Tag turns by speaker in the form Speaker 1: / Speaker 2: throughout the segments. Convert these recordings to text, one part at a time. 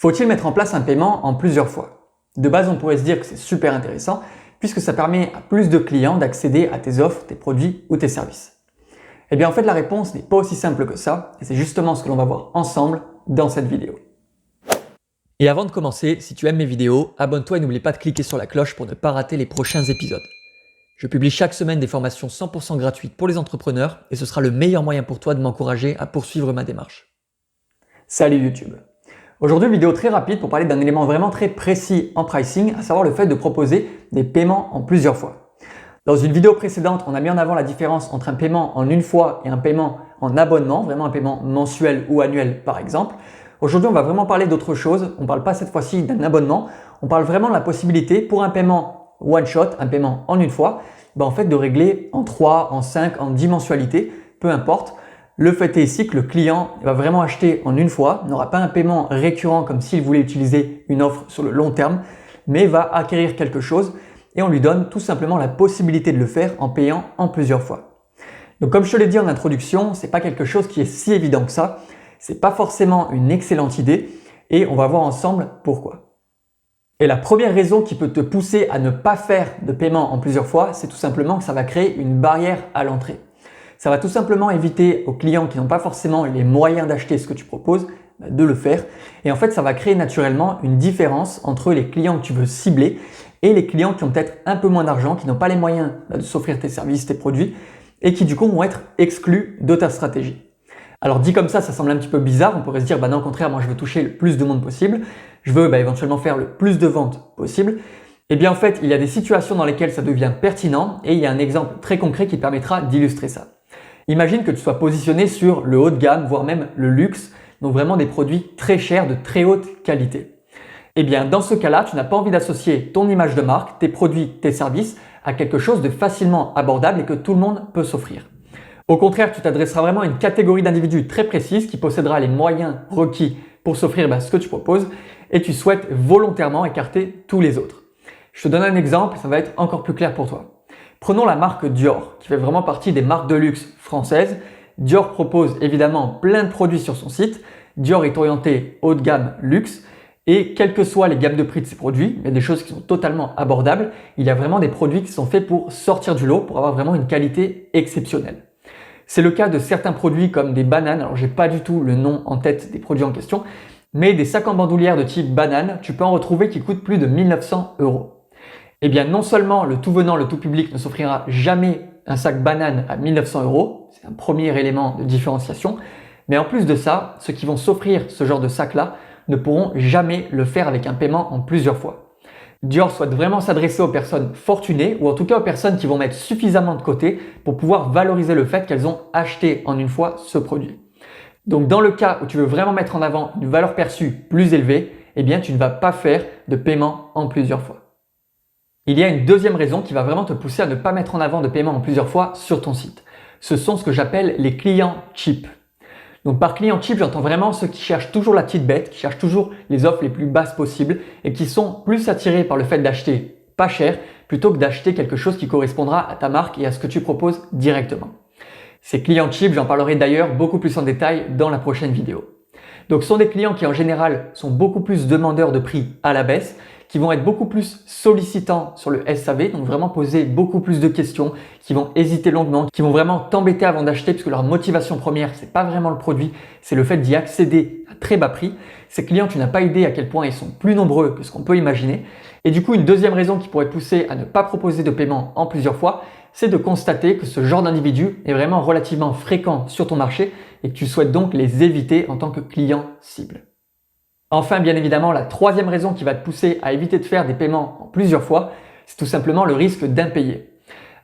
Speaker 1: Faut-il mettre en place un paiement en plusieurs fois? De base, on pourrait se dire que c'est super intéressant puisque ça permet à plus de clients d'accéder à tes offres, tes produits ou tes services. Eh bien en fait la réponse n'est pas aussi simple que ça et c'est justement ce que l'on va voir ensemble dans cette vidéo. Et avant de commencer, si tu aimes mes vidéos, abonne-toi et n'oublie pas de cliquer sur la cloche pour ne pas rater les prochains épisodes. Je publie chaque semaine des formations 100% gratuites pour les entrepreneurs et ce sera le meilleur moyen pour toi de m'encourager à poursuivre ma démarche. Salut YouTube! Aujourd'hui, vidéo très rapide pour parler d'un élément vraiment très précis en pricing, à savoir le fait de proposer des paiements en plusieurs fois. Dans une vidéo précédente, on a mis en avant la différence entre un paiement en une fois et un paiement en abonnement, vraiment un paiement mensuel ou annuel par exemple. Aujourd'hui, on va vraiment parler d'autre chose. On ne parle pas cette fois-ci d'un abonnement, on parle vraiment de la possibilité pour un paiement one shot, un paiement en une fois, en fait de régler en 3, en 5, en 10 mensualités, peu importe. Le fait est ici que le client va vraiment acheter en une fois, n'aura pas un paiement récurrent comme s'il voulait utiliser une offre sur le long terme, mais va acquérir quelque chose et on lui donne tout simplement la possibilité de le faire en payant en plusieurs fois. Donc comme je te l'ai dit en introduction, c'est pas quelque chose qui est si évident que ça, c'est pas forcément une excellente idée et on va voir ensemble pourquoi. Et la première raison qui peut te pousser à ne pas faire de paiement en plusieurs fois, c'est tout simplement que ça va créer une barrière à l'entrée. Ça va tout simplement éviter aux clients qui n'ont pas forcément les moyens d'acheter ce que tu proposes de le faire. Et en fait, ça va créer naturellement une différence entre les clients que tu veux cibler et les clients qui ont peut-être un peu moins d'argent, qui n'ont pas les moyens de s'offrir tes services, tes produits et qui du coup vont être exclus de ta stratégie. Alors dit comme ça semble un petit peu bizarre. On pourrait se dire, non, au contraire, moi je veux toucher le plus de monde possible. Je veux éventuellement faire le plus de ventes possible. Eh bien en fait, il y a des situations dans lesquelles ça devient pertinent et il y a un exemple très concret qui permettra d'illustrer ça. Imagine que tu sois positionné sur le haut de gamme, voire même le luxe, donc vraiment des produits très chers, de très haute qualité. Eh bien, dans ce cas-là, tu n'as pas envie d'associer ton image de marque, tes produits, tes services à quelque chose de facilement abordable et que tout le monde peut s'offrir. Au contraire, tu t'adresseras vraiment à une catégorie d'individus très précise qui possédera les moyens requis pour s'offrir ce que tu proposes et tu souhaites volontairement écarter tous les autres. Je te donne un exemple, ça va être encore plus clair pour toi. Prenons la marque Dior, qui fait vraiment partie des marques de luxe françaises. Dior propose évidemment plein de produits sur son site. Dior est orienté haut de gamme luxe et quelles que soient les gammes de prix de ces produits, il y a des choses qui sont totalement abordables. Il y a vraiment des produits qui sont faits pour sortir du lot, pour avoir vraiment une qualité exceptionnelle. C'est le cas de certains produits comme des bananes. Alors j'ai pas du tout le nom en tête des produits en question, mais des sacs en bandoulière de type banane, tu peux en retrouver qui coûtent plus de 1 900 €. Eh bien non seulement le tout venant, le tout public ne s'offrira jamais un sac banane à 1 900 €, c'est un premier élément de différenciation, mais en plus de ça, ceux qui vont s'offrir ce genre de sac-là ne pourront jamais le faire avec un paiement en plusieurs fois. Dior souhaite vraiment s'adresser aux personnes fortunées ou en tout cas aux personnes qui vont mettre suffisamment de côté pour pouvoir valoriser le fait qu'elles ont acheté en une fois ce produit. Donc dans le cas où tu veux vraiment mettre en avant une valeur perçue plus élevée, eh bien tu ne vas pas faire de paiement en plusieurs fois. Il y a une deuxième raison qui va vraiment te pousser à ne pas mettre en avant de paiement en plusieurs fois sur ton site. Ce sont ce que j'appelle les clients cheap. Donc par client cheap, j'entends vraiment ceux qui cherchent toujours la petite bête, qui cherchent toujours les offres les plus basses possibles et qui sont plus attirés par le fait d'acheter pas cher plutôt que d'acheter quelque chose qui correspondra à ta marque et à ce que tu proposes directement. Ces clients cheap, j'en parlerai d'ailleurs beaucoup plus en détail dans la prochaine vidéo. Donc ce sont des clients qui en général sont beaucoup plus demandeurs de prix à la baisse, qui vont être beaucoup plus sollicitants sur le SAV, donc vraiment poser beaucoup plus de questions, qui vont hésiter longuement, qui vont vraiment t'embêter avant d'acheter puisque leur motivation première, c'est pas vraiment le produit, c'est le fait d'y accéder à très bas prix. Ces clients, tu n'as pas idée à quel point ils sont plus nombreux que ce qu'on peut imaginer. Et du coup, une deuxième raison qui pourrait te pousser à ne pas proposer de paiement en plusieurs fois, c'est de constater que ce genre d'individu est vraiment relativement fréquent sur ton marché et que tu souhaites donc les éviter en tant que client cible. Enfin, bien évidemment, la troisième raison qui va te pousser à éviter de faire des paiements en plusieurs fois, c'est tout simplement le risque d'impayé.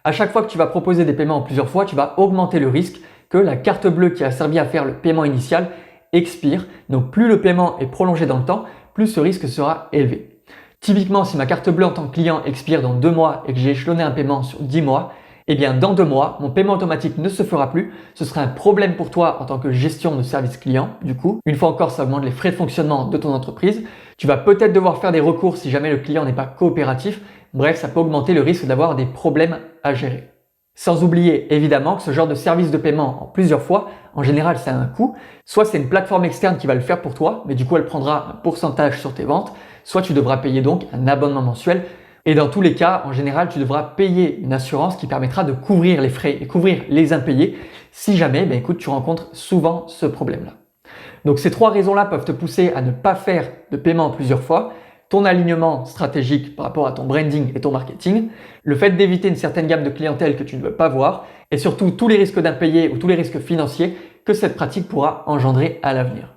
Speaker 1: À chaque fois que tu vas proposer des paiements en plusieurs fois, tu vas augmenter le risque que la carte bleue qui a servi à faire le paiement initial expire. Donc plus le paiement est prolongé dans le temps, plus ce risque sera élevé. Typiquement, si ma carte bleue en tant que client expire dans 2 mois et que j'ai échelonné un paiement sur 10 mois, eh bien dans 2 mois, mon paiement automatique ne se fera plus. Ce sera un problème pour toi en tant que gestion de service client. Du coup, une fois encore, ça augmente les frais de fonctionnement de ton entreprise. Tu vas peut-être devoir faire des recours si jamais le client n'est pas coopératif. Bref, ça peut augmenter le risque d'avoir des problèmes à gérer. Sans oublier évidemment que ce genre de service de paiement en plusieurs fois, en général ça a un coût. Soit c'est une plateforme externe qui va le faire pour toi, mais du coup elle prendra un pourcentage sur tes ventes, soit tu devras payer donc un abonnement mensuel. Et dans tous les cas, en général, tu devras payer une assurance qui permettra de couvrir les frais et couvrir les impayés si jamais, écoute, tu rencontres souvent ce problème-là. Donc ces 3 raisons-là peuvent te pousser à ne pas faire de paiement en plusieurs fois. Ton alignement stratégique par rapport à ton branding et ton marketing, le fait d'éviter une certaine gamme de clientèle que tu ne veux pas voir et surtout tous les risques d'impayés ou tous les risques financiers que cette pratique pourra engendrer à l'avenir.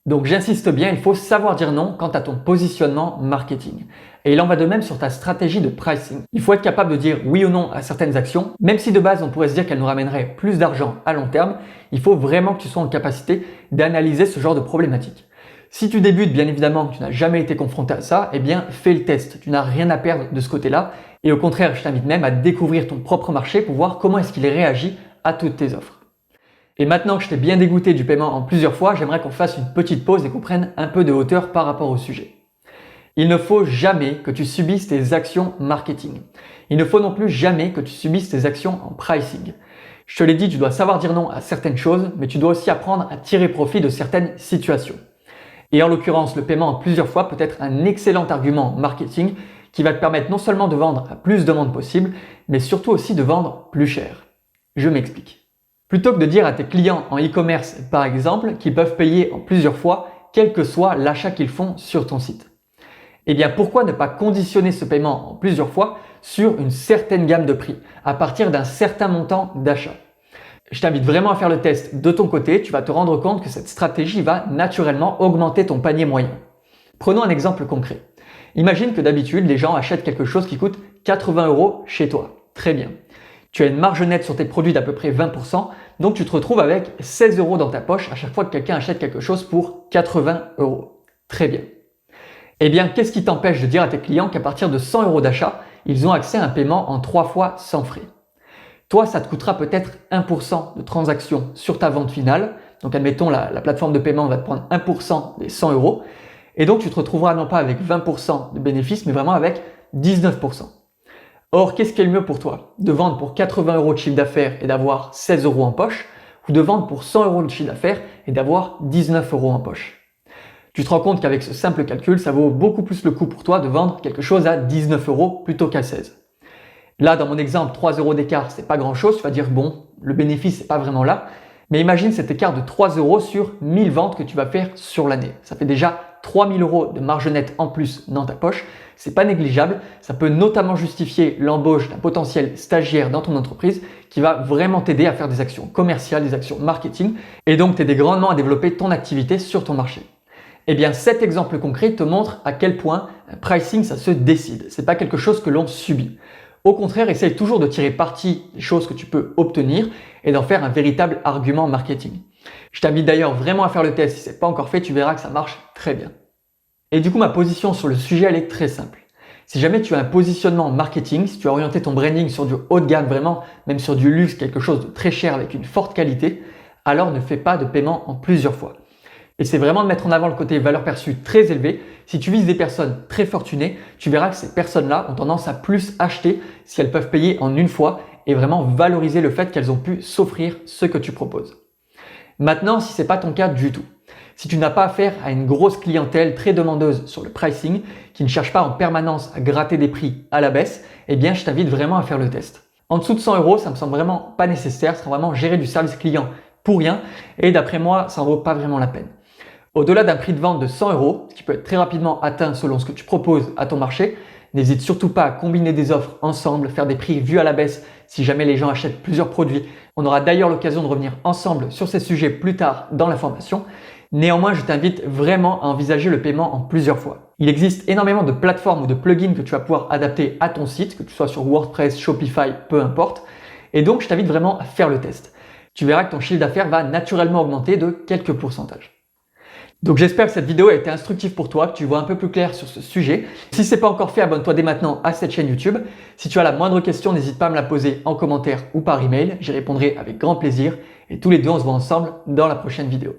Speaker 1: Donc j'insiste bien, il faut savoir dire non quant à ton positionnement marketing. Et il en va de même sur ta stratégie de pricing. Il faut être capable de dire oui ou non à certaines actions, même si de base on pourrait se dire qu'elles nous ramèneraient plus d'argent à long terme, il faut vraiment que tu sois en capacité d'analyser ce genre de problématique. Si tu débutes, bien évidemment, que tu n'as jamais été confronté à ça, fais le test. Tu n'as rien à perdre de ce côté-là. Et au contraire, je t'invite même à découvrir ton propre marché pour voir comment est-ce qu'il réagit à toutes tes offres. Et maintenant que je t'ai bien dégoûté du paiement en plusieurs fois, j'aimerais qu'on fasse une petite pause et qu'on prenne un peu de hauteur par rapport au sujet. Il ne faut jamais que tu subisses tes actions marketing. Il ne faut non plus jamais que tu subisses tes actions en pricing. Je te l'ai dit, tu dois savoir dire non à certaines choses, mais tu dois aussi apprendre à tirer profit de certaines situations. Et en l'occurrence, le paiement en plusieurs fois peut être un excellent argument marketing qui va te permettre non seulement de vendre à plus de monde possible, mais surtout aussi de vendre plus cher. Je m'explique. Plutôt que de dire à tes clients en e-commerce, par exemple, qu'ils peuvent payer en plusieurs fois, quel que soit l'achat qu'ils font sur ton site. Pourquoi ne pas conditionner ce paiement en plusieurs fois sur une certaine gamme de prix, à partir d'un certain montant d'achat? Je t'invite vraiment à faire le test de ton côté, tu vas te rendre compte que cette stratégie va naturellement augmenter ton panier moyen. Prenons un exemple concret. Imagine que d'habitude, les gens achètent quelque chose qui coûte 80 € chez toi. Très bien. Tu as une marge nette sur tes produits d'à peu près 20%, donc tu te retrouves avec 16 € dans ta poche à chaque fois que quelqu'un achète quelque chose pour 80 €. Très bien. Qu'est-ce qui t'empêche de dire à tes clients qu'à partir de 100 € d'achat, ils ont accès à un paiement en 3 fois sans frais? Toi, ça te coûtera peut-être 1% de transaction sur ta vente finale. Donc, admettons, la plateforme de paiement va te prendre 1% des 100 €. Et donc, tu te retrouveras non pas avec 20% de bénéfices, mais vraiment avec 19%. Or, qu'est-ce qui est le mieux pour toi? De vendre pour 80 € de chiffre d'affaires et d'avoir 16 € en poche, ou de vendre pour 100 € de chiffre d'affaires et d'avoir 19 € en poche? Tu te rends compte qu'avec ce simple calcul, ça vaut beaucoup plus le coup pour toi de vendre quelque chose à 19 € plutôt qu'à 16. Là, dans mon exemple, 3 € d'écart, c'est pas grand chose. Tu vas dire, bon, le bénéfice, c'est pas vraiment là. Mais imagine cet écart de 3 € sur 1000 ventes que tu vas faire sur l'année. Ça fait déjà 3000 € de marge nette en plus dans ta poche. C'est pas négligeable. Ça peut notamment justifier l'embauche d'un potentiel stagiaire dans ton entreprise qui va vraiment t'aider à faire des actions commerciales, des actions marketing et donc t'aider grandement à développer ton activité sur ton marché. Cet exemple concret te montre à quel point un pricing, ça se décide. C'est pas quelque chose que l'on subit. Au contraire, essaye toujours de tirer parti des choses que tu peux obtenir et d'en faire un véritable argument marketing. Je t'invite d'ailleurs vraiment à faire le test. Si ce n'est pas encore fait, tu verras que ça marche très bien. Et du coup, ma position sur le sujet, elle est très simple. Si jamais tu as un positionnement marketing, si tu as orienté ton branding sur du haut de gamme, vraiment, même sur du luxe, quelque chose de très cher avec une forte qualité, alors ne fais pas de paiement en plusieurs fois. Et c'est vraiment de mettre en avant le côté valeur perçue très élevé. Si tu vises des personnes très fortunées, tu verras que ces personnes-là ont tendance à plus acheter si elles peuvent payer en une fois et vraiment valoriser le fait qu'elles ont pu s'offrir ce que tu proposes. Maintenant, si ce n'est pas ton cas du tout, si tu n'as pas affaire à une grosse clientèle très demandeuse sur le pricing, qui ne cherche pas en permanence à gratter des prix à la baisse, je t'invite vraiment à faire le test. En dessous de 100 €, ça me semble vraiment pas nécessaire, ça sera vraiment gérer du service client pour rien et d'après moi, ça ne vaut pas vraiment la peine. Au-delà d'un prix de vente de 100 €, qui peut être très rapidement atteint selon ce que tu proposes à ton marché, n'hésite surtout pas à combiner des offres ensemble, faire des prix vus à la baisse si jamais les gens achètent plusieurs produits. On aura d'ailleurs l'occasion de revenir ensemble sur ces sujets plus tard dans la formation. Néanmoins, je t'invite vraiment à envisager le paiement en plusieurs fois. Il existe énormément de plateformes ou de plugins que tu vas pouvoir adapter à ton site, que tu sois sur WordPress, Shopify, peu importe. Et donc, je t'invite vraiment à faire le test. Tu verras que ton chiffre d'affaires va naturellement augmenter de quelques pourcentages. Donc j'espère que cette vidéo a été instructive pour toi, que tu vois un peu plus clair sur ce sujet. Si ce n'est pas encore fait, abonne-toi dès maintenant à cette chaîne YouTube. Si tu as la moindre question, n'hésite pas à me la poser en commentaire ou par email. J'y répondrai avec grand plaisir. Et tous les deux, on se voit ensemble dans la prochaine vidéo.